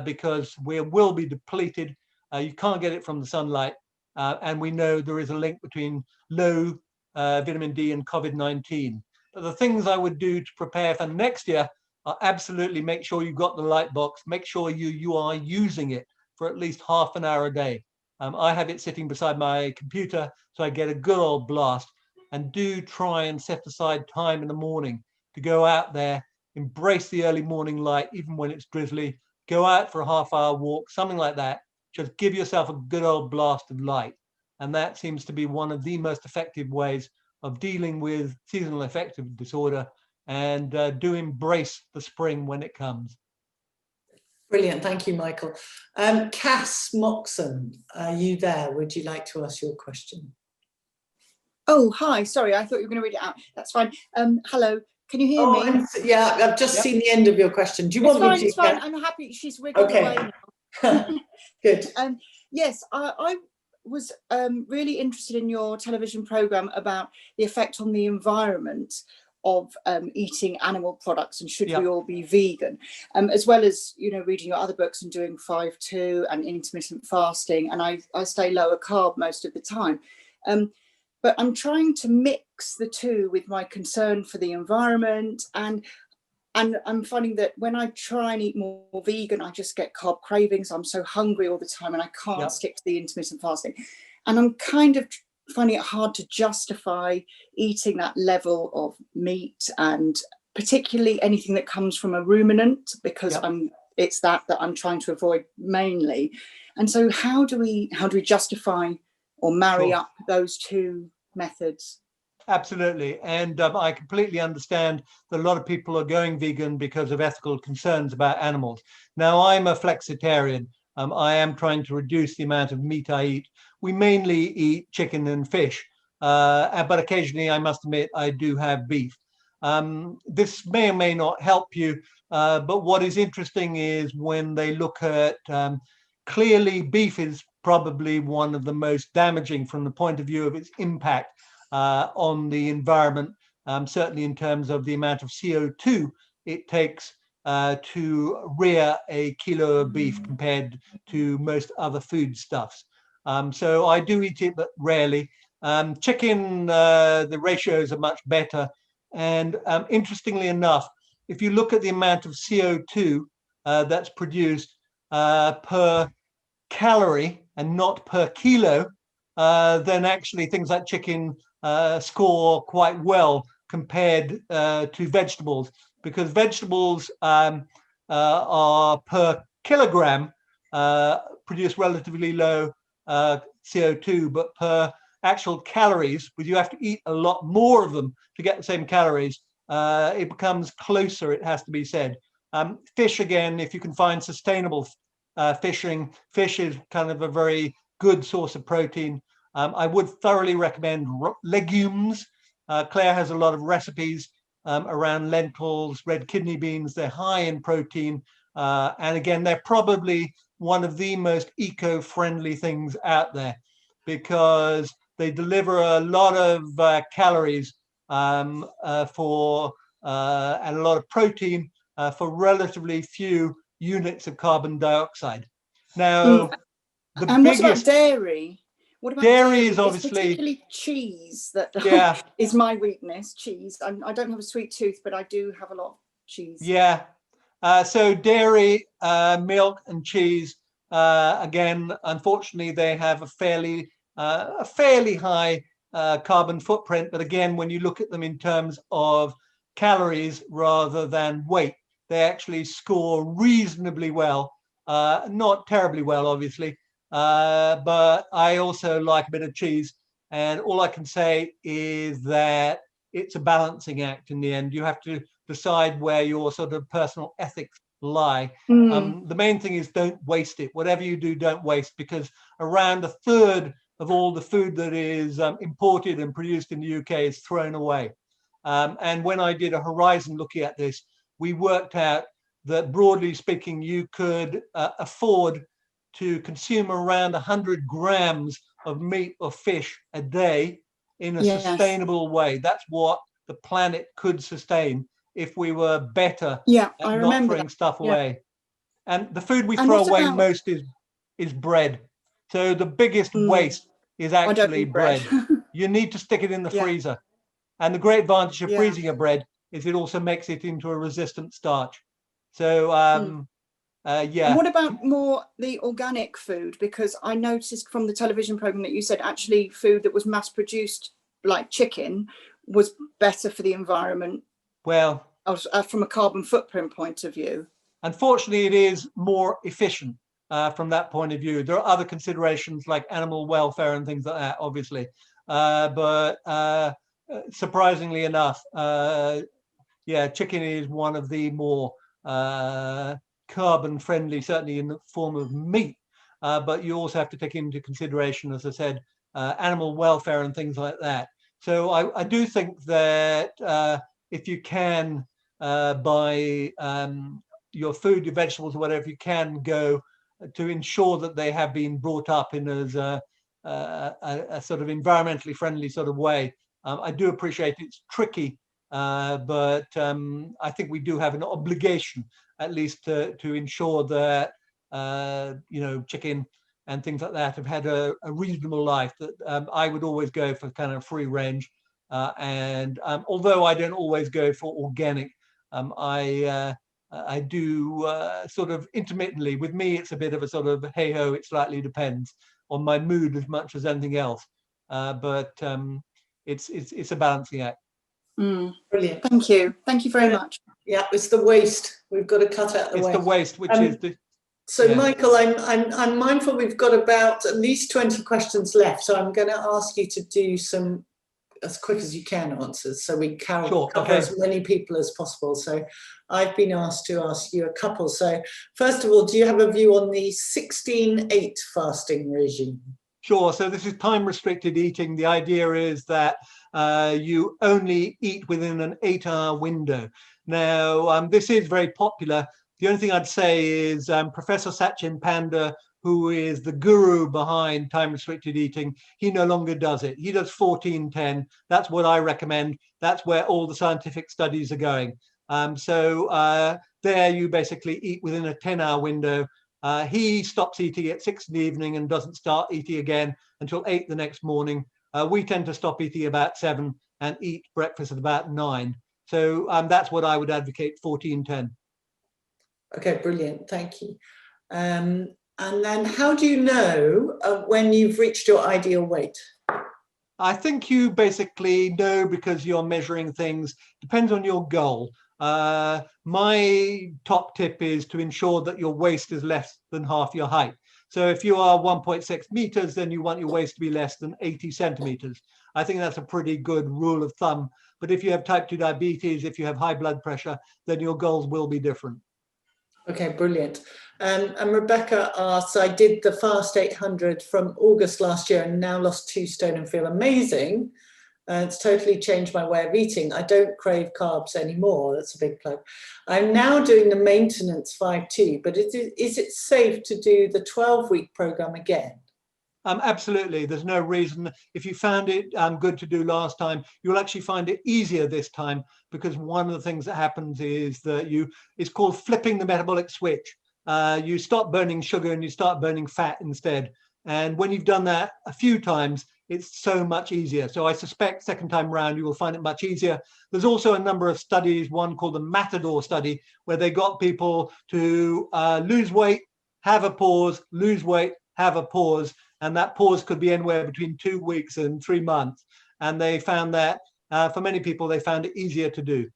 because we will be depleted. You can't get it from the sunlight. And we know there is a link between low vitamin D and COVID-19. But the things I would do to prepare for next year are absolutely make sure you've got the light box, make sure you are using it for at least half an hour a day. I have it sitting beside my computer, so I get a good old blast. And do try and set aside time in the morning to go out there, embrace the early morning light, even when it's drizzly, go out for a half-hour walk, something like that. Just give yourself a good old blast of light. And that seems to be one of the most effective ways of dealing with seasonal affective disorder, and do embrace the spring when it comes. Brilliant, thank you, Michael. Cass Moxon, are you there? Would you like to ask your question? Oh, hi, sorry, I thought you were going to read it out. That's fine. Hello, can you hear me? Yeah, I've just seen the end of your question. Do you want me to? It's fine, I'm happy. She's wriggled away now. Good. Yes, I was really interested in your television programme about the effect on the environment of eating animal products, and should we all be vegan, as well as reading your other books and doing 5-2 and intermittent fasting, and I stay lower carb most of the time, but I'm trying to mix the two with my concern for the environment, and I'm finding that when I try and eat more vegan, I just get carb cravings. I'm so hungry all the time, and I can't stick to the intermittent fasting. And I'm kind of finding it hard to justify eating that level of meat, and particularly anything that comes from a ruminant, because it's that I'm trying to avoid mainly. And so how do we justify or marry up those two methods? Absolutely. And I completely understand that a lot of people are going vegan because of ethical concerns about animals. Now, I'm a flexitarian. I am trying to reduce the amount of meat I eat. We mainly eat chicken and fish, but occasionally, I must admit, I do have beef. This may or may not help you, but what is interesting is when they look at, clearly beef is probably one of the most damaging from the point of view of its impact on the environment, certainly in terms of the amount of CO2 it takes to rear a kilo of beef compared to most other foodstuffs. So I do eat it, but rarely. Chicken, the ratios are much better. And interestingly enough, if you look at the amount of CO2 that's produced per calorie and not per kilo, then actually things like chicken score quite well compared to vegetables, because vegetables are per kilogram produce relatively low CO2, but per actual calories, because you have to eat a lot more of them to get the same calories, it becomes closer, it has to be said. Fish, again, if you can find sustainable fishing, fish is kind of a very good source of protein. I would thoroughly recommend legumes. Claire has a lot of recipes around lentils, red kidney beans. They're high in protein. And again, they're probably one of the most eco-friendly things out there, because they deliver a lot of calories and a lot of protein for relatively few units of carbon dioxide. Now, the and biggest, what about dairy? What about dairy? Is obviously, it's particularly cheese that yeah, is my weakness. Cheese. I don't have a sweet tooth, but I do have a lot of cheese. Yeah. So dairy, milk, and cheese. Again, unfortunately, they have a fairly high carbon footprint. But again, when you look at them in terms of calories rather than weight, they actually score reasonably well. Not terribly well, obviously. But I also like a bit of cheese. And all I can say is that it's a balancing act in the end. You have to decide where your sort of personal ethics lie. The main thing is don't waste it. Whatever you do, don't waste, because around a third of all the food that is imported and produced in the UK is thrown away. And when I did a horizon looking at this, we worked out that broadly speaking, you could afford to consume around 100 grams of meat or fish a day in a sustainable way. That's what the planet could sustain if we were better at not throwing stuff away. And the food we throw away most is bread. So the biggest waste is actually bread. You need to stick it in the freezer. And the great advantage of freezing your bread is it also makes it into a resistant starch. So And what about more the organic food? Because I noticed from the television program that you said actually food that was mass produced, like chicken, was better for the environment. Well, from a carbon footprint point of view. Unfortunately, it is more efficient from that point of view. There are other considerations like animal welfare and things like that, obviously. But surprisingly enough, chicken is one of the more carbon friendly, certainly in the form of meat. But you also have to take into consideration, as I said, animal welfare and things like that. So I do think that if you can buy your food, your vegetables, or whatever, if you can go to ensure that they have been brought up in as a sort of environmentally friendly sort of way. I do appreciate it's tricky, but I think we do have an obligation, at least, to ensure that chicken and things like that have had a reasonable life. That I would always go for kind of free range, and although I don't always go for organic, I do sort of intermittently. With me, it's a bit of a sort of hey ho. It slightly depends on my mood as much as anything else, but it's a balancing act. Brilliant. Thank you very much. Yeah, it's the waste. We've got to cut out the waste. It's the waste, which is the. So Michael, I'm mindful we've got about at least 20 questions left, so I'm going to ask you to do some as quick as you can answers, so we can cover as many people as possible. So I've been asked to ask you a couple. So first of all, do you have a view on the 16/8 fasting regime? Sure. So this is time restricted eating. The idea is that you only eat within an 8-hour window. Now, this is very popular. The only thing I'd say is Professor Sachin Panda, who is the guru behind time restricted eating, he no longer does it. He does 14-10. That's what I recommend. That's where all the scientific studies are going. So there you basically eat within a 10-hour window. He stops eating at 6 in the evening and doesn't start eating again until 8 the next morning. We tend to stop eating about 7 and eat breakfast at about 9. So that's what I would advocate, 14-10. Okay, brilliant. Thank you. And then how do you know when you've reached your ideal weight? I think you basically know because you're measuring things. Depends on your goal. My top tip is to ensure that your waist is less than half your height. So if you are 1.6 meters, then you want your waist to be less than 80 centimeters. I think that's a pretty good rule of thumb. But if you have type 2 diabetes, if you have high blood pressure, then your goals will be different. Okay, brilliant. And Rebecca asks, I did the Fast 800 from August last year and now lost 2 stone and feel amazing. It's totally changed my way of eating. I don't crave carbs anymore. That's a big plug. I'm now doing the maintenance 5-2, but is it safe to do the 12-week program again? Absolutely. There's no reason. If you found it good to do last time, you'll actually find it easier this time, because one of the things that happens is that it's called flipping the metabolic switch. You stop burning sugar and you start burning fat instead. And when you've done that a few times, it's so much easier. So I suspect second time round, you will find it much easier. There's also a number of studies, one called the Matador study, where they got people to lose weight, have a pause, lose weight, have a pause. And that pause could be anywhere between 2 weeks and 3 months. And they found that for many people, they found it easier to do.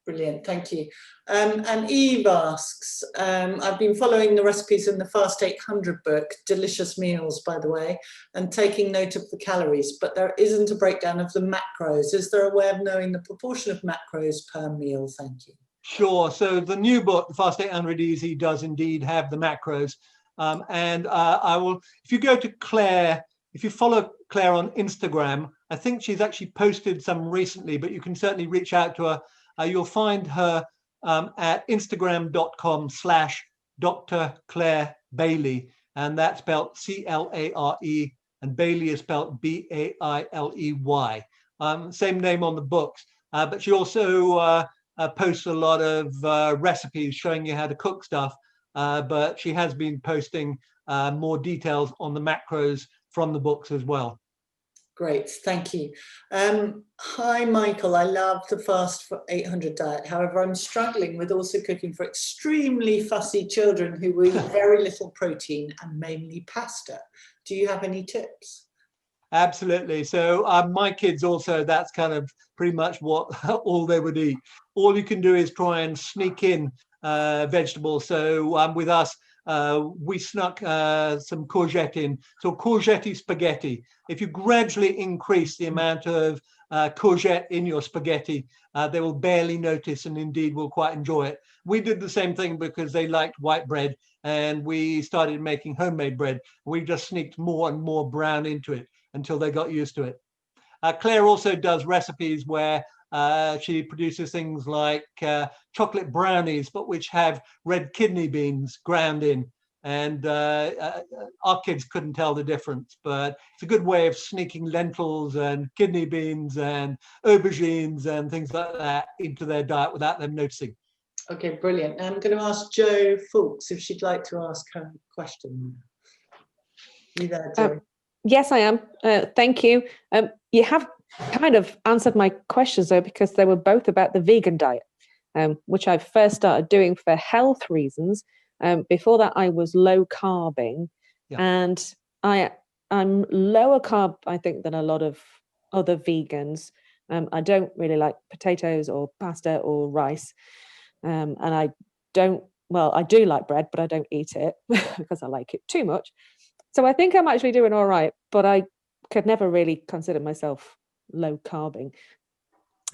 Brilliant, thank you. And Eve asks, I've been following the recipes in the Fast 800 book, delicious meals, by the way, and taking note of the calories, but there isn't a breakdown of the macros. Is there a way of knowing the proportion of macros per meal? Thank you. Sure. So the new book, the Fast 800 Easy, does indeed have the macros. And I will, if you go to Claire, if you follow Claire on Instagram, I think she's actually posted some recently, but you can certainly reach out to her. You'll find her at instagram.com/Dr. Claire Bailey, and that's spelled C-L-A-R-E, and Bailey is spelled B-A-I-L-E-Y. Same name on the books, but she also posts a lot of recipes showing you how to cook stuff. But she has been posting more details on the macros from the books as well. Great, thank you. Hi, Michael. I love the Fast 800 diet. However, I'm struggling with also cooking for extremely fussy children who eat very little protein and mainly pasta. Do you have any tips? Absolutely. So my kids also, that's kind of pretty much what all they would eat. All you can do is try and sneak in vegetables. So with us, we snuck some courgette in. So courgette spaghetti. If you gradually increase the amount of courgette in your spaghetti, they will barely notice and indeed will quite enjoy it. We did the same thing because they liked white bread and we started making homemade bread. We just sneaked more and more brown into it until they got used to it. Claire also does recipes where she produces things like chocolate brownies, but which have red kidney beans ground in. And our kids couldn't tell the difference, but it's a good way of sneaking lentils and kidney beans and aubergines and things like that into their diet without them noticing. Okay, brilliant. I'm going to ask Jo Fulks if she'd like to ask her question. You there, Jo? Yes, I am. Thank you. You have kind of answered my questions though, because they were both about the vegan diet, which I first started doing for health reasons. Before that, I was low carbing, and I'm lower carb, I think, than a lot of other vegans. I don't really like potatoes or pasta or rice, and I do like bread, but I don't eat it because I like it too much. So I think I'm actually doing all right, but I could never really consider myself low carbing.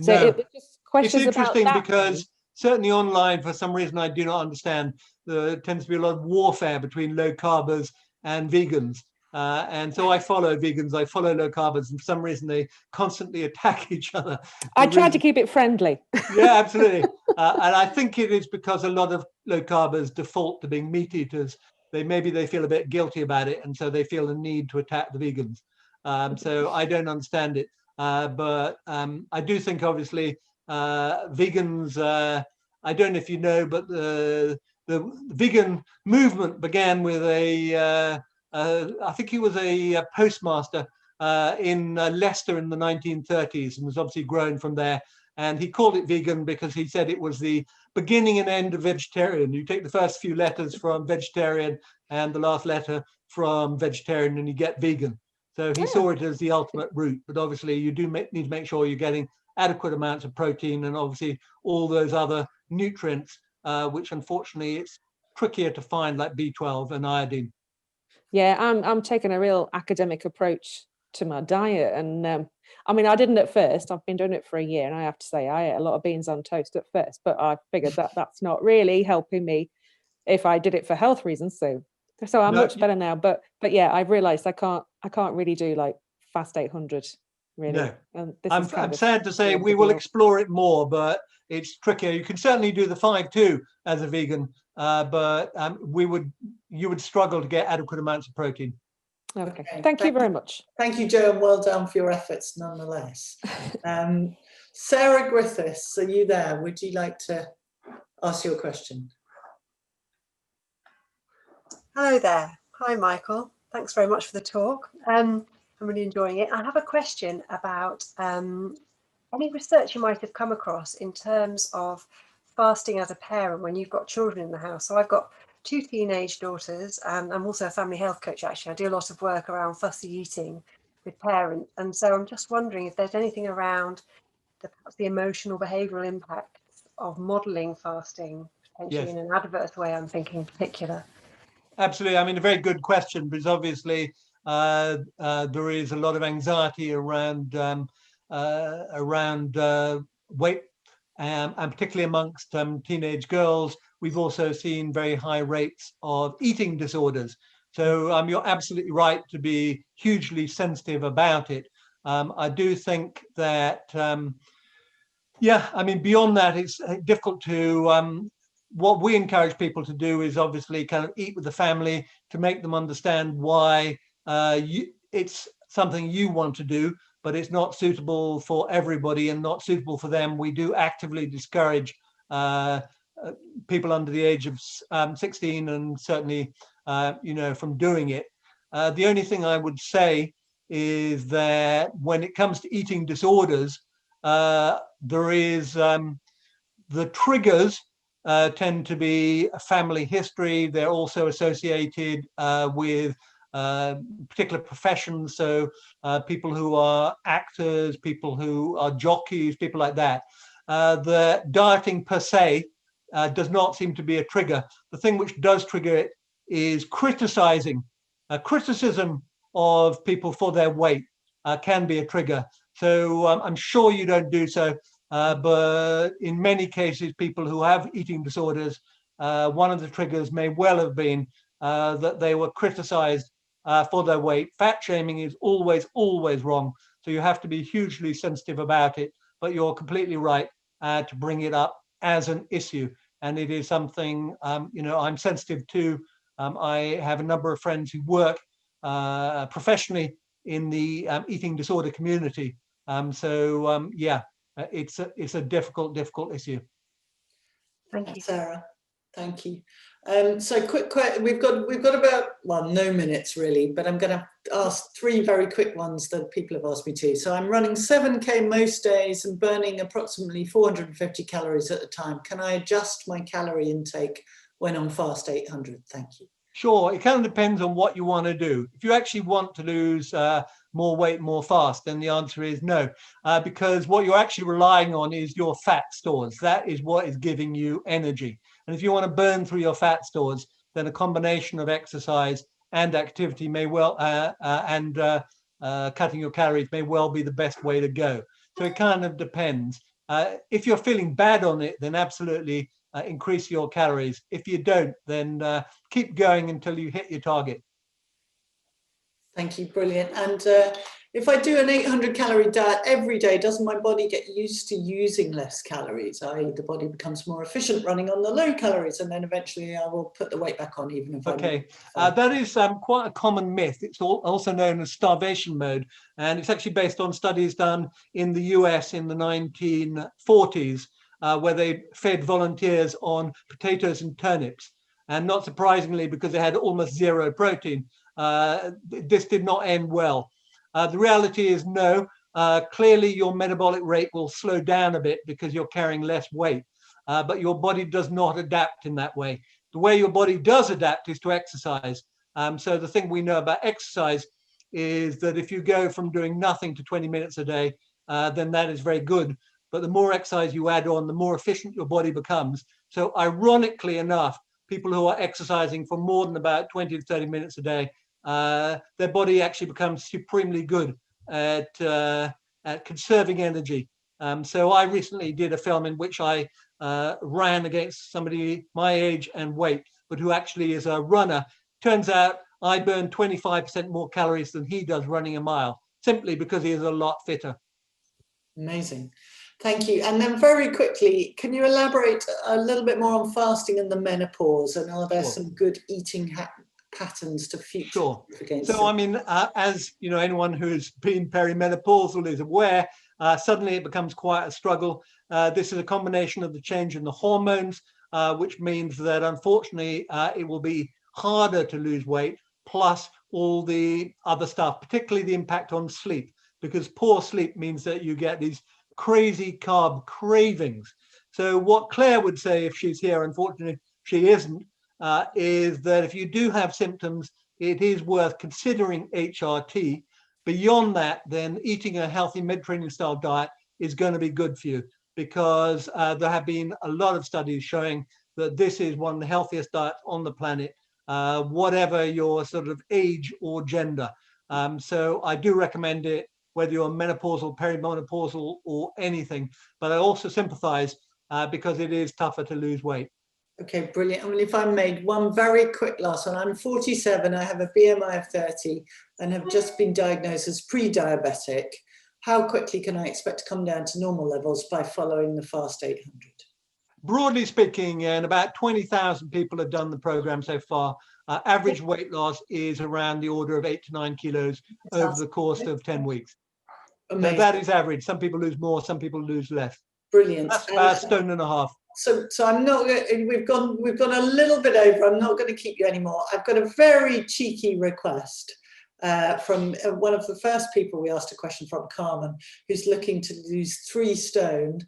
So no. it was just questions it's interesting about that, because really. Certainly online, for some reason I do not understand, there tends to be a lot of warfare between low carbers and vegans. And so I follow vegans, I follow low carbers, and for some reason they constantly attack each other. I try to keep it friendly. Yeah, absolutely. And I think it is because a lot of low carbers default to being meat eaters. Maybe they feel a bit guilty about it, and so they feel the need to attack the vegans. So I don't understand it. But I do think, obviously, vegans, I don't know if you know, but the vegan movement began with I think he was a postmaster in Leicester in the 1930s, and was obviously grown from there. And he called it vegan because he said it was the beginning and end of vegetarian. You take the first few letters from vegetarian and the last letter from vegetarian, and you get vegan. So he saw it as the ultimate route. But obviously, you do need to make sure you're getting adequate amounts of protein and obviously all those other nutrients, which unfortunately it's trickier to find, like B12 and iodine. Yeah, I'm taking a real academic approach to my diet, and I mean, I didn't at first. I've been doing it for a year, and I have to say I ate a lot of beans on toast at first, but I figured that that's not really helping me if I did it for health reasons. So I'm much better now. But yeah, I've realised I can't really do like fast 800 really. No. And this I'm sad to say we will explore it more, but it's trickier. You can certainly do the 5-2 as a vegan, but you would struggle to get adequate amounts of protein. Okay. Thank you very much. Thank you, Joe, and well done for your efforts nonetheless. Sarah Griffiths, are you there? Would you like to ask your question? Hello there. Hi, Michael. Thanks very much for the talk. I'm really enjoying it. I have a question about any research you might have come across in terms of fasting as a parent when you've got children in the house. So I've got 2 teenage daughters, and I'm also a family health coach. Actually, I do a lot of work around fussy eating with parents, and so I'm just wondering if there's anything around perhaps the emotional behavioural impacts of modelling fasting potentially in an adverse way. I'm thinking in particular. Absolutely. I mean, a very good question, because obviously there is a lot of anxiety around weight, and particularly amongst teenage girls. We've also seen very high rates of eating disorders. So you're absolutely right to be hugely sensitive about it. I do think that, I mean, beyond that, it's difficult to, what we encourage people to do is obviously kind of eat with the family to make them understand why it's something you want to do, but it's not suitable for everybody and not suitable for them. We do actively discourage people under the age of 16 and certainly, from doing it. The only thing I would say is that when it comes to eating disorders, there is the triggers tend to be a family history. They're also associated with particular professions. So people who are actors, people who are jockeys, people like that. The dieting per se does not seem to be a trigger. The thing which does trigger it is criticizing. Criticism of people for their weight can be a trigger. So I'm sure you don't do so, but in many cases, people who have eating disorders, one of the triggers may well have been that they were criticized for their weight. Fat shaming is always, always wrong. So you have to be hugely sensitive about it, but you're completely right to bring it up as an issue. And it is something, I'm sensitive to. I have a number of friends who work professionally in the eating disorder community. It's a difficult issue. Thank you, Sarah. Thank you. So quick, we've got about, well, no minutes really, but I'm going to ask 3 very quick ones that people have asked me to. So I'm running 7K most days and burning approximately 450 calories at a time. Can I adjust my calorie intake when on fast 800? Thank you. Sure, it kind of depends on what you want to do. If you actually want to lose more weight more fast, then the answer is no, because what you're actually relying on is your fat stores. That is what is giving you energy. And if you want to burn through your fat stores, then a combination of exercise and activity may well, cutting your calories may well be the best way to go. So it kind of depends. If you're feeling bad on it, then absolutely increase your calories. If you don't, then keep going until you hit your target. Thank you, brilliant. And if I do an 800 calorie diet every day, doesn't my body get used to using less calories? I.e. the body becomes more efficient running on the low calories, and then eventually I will put the weight back on even if Okay, that is quite a common myth. It's also known as starvation mode, and it's actually based on studies done in the US in the 1940s, where they fed volunteers on potatoes and turnips. And not surprisingly, because they had almost zero protein, this did not end well. The reality is no, clearly your metabolic rate will slow down a bit because you're carrying less weight, but your body does not adapt in that way. The way your body does adapt is to exercise. So the thing we know about exercise is that if you go from doing nothing to 20 minutes a day, then that is very good. But the more exercise you add on, the more efficient your body becomes. So ironically enough, people who are exercising for more than about 20 to 30 minutes a day, their body actually becomes supremely good at conserving energy. So I recently did a film in which I ran against somebody my age and weight, but who actually is a runner. Turns out I burn 25% more calories than he does running a mile, simply because he is a lot fitter. Amazing. Thank you. And then very quickly, can you elaborate a little bit more on fasting and the menopause? And are there some good eating patterns to future? Sure. So, I mean, as you know, anyone who's been perimenopausal is aware, suddenly it becomes quite a struggle. This is a combination of the change in the hormones, which means that unfortunately it will be harder to lose weight, plus all the other stuff, particularly the impact on sleep, because poor sleep means that you get these crazy carb cravings. So what Claire would say if she's here, unfortunately she isn't, is that if you do have symptoms, it is worth considering HRT. Beyond that, then eating a healthy Mediterranean style diet is going to be good for you, because there have been a lot of studies showing that this is one of the healthiest diets on the planet, whatever your sort of age or gender. So I do recommend it, whether you're menopausal, perimenopausal, or anything. But I also sympathize because it is tougher to lose weight. Okay, brilliant. I mean, if I made one very quick last one, I'm 47, I have a BMI of 30 and have just been diagnosed as pre-diabetic. How quickly can I expect to come down to normal levels by following the Fast 800? Broadly speaking, and about 20,000 people have done the program so far. Average weight loss is around the order of 8 to 9 kilos over the course of 10 weeks. So that is average. Some people lose more, some people lose less. Brilliant. That's about a stone and a half. So I'm not. We've gone a little bit over. I'm not going to keep you anymore. I've got a very cheeky request from one of the first people we asked a question from, Carmen, who's looking to lose 3 stone.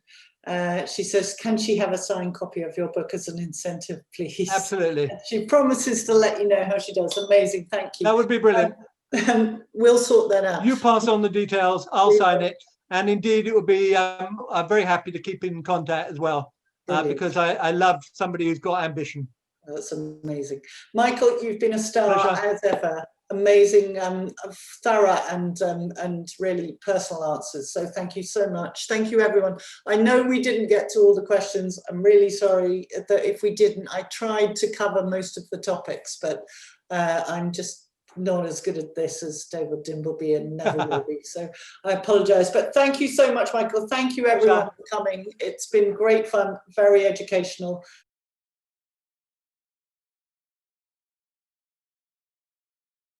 She says, can she have a signed copy of your book as an incentive, please? Absolutely. She promises to let you know how she does. Amazing. Thank you. That would be brilliant. We'll sort that out. You pass on the details. I'll sign it. And indeed, it would be, I'm very happy to keep in contact as well, because I love somebody who's got ambition. That's amazing. Michael, you've been a star. Pleasure. As ever. Amazing, thorough and really personal answers. So thank you so much. Thank you, everyone. I know we didn't get to all the questions. I'm really sorry that if we didn't. I tried to cover most of the topics, but I'm just not as good at this as David Dimbleby and never will be. So I apologize. But thank you so much, Michael. Thank you, everyone, for coming. It's been great fun, very educational.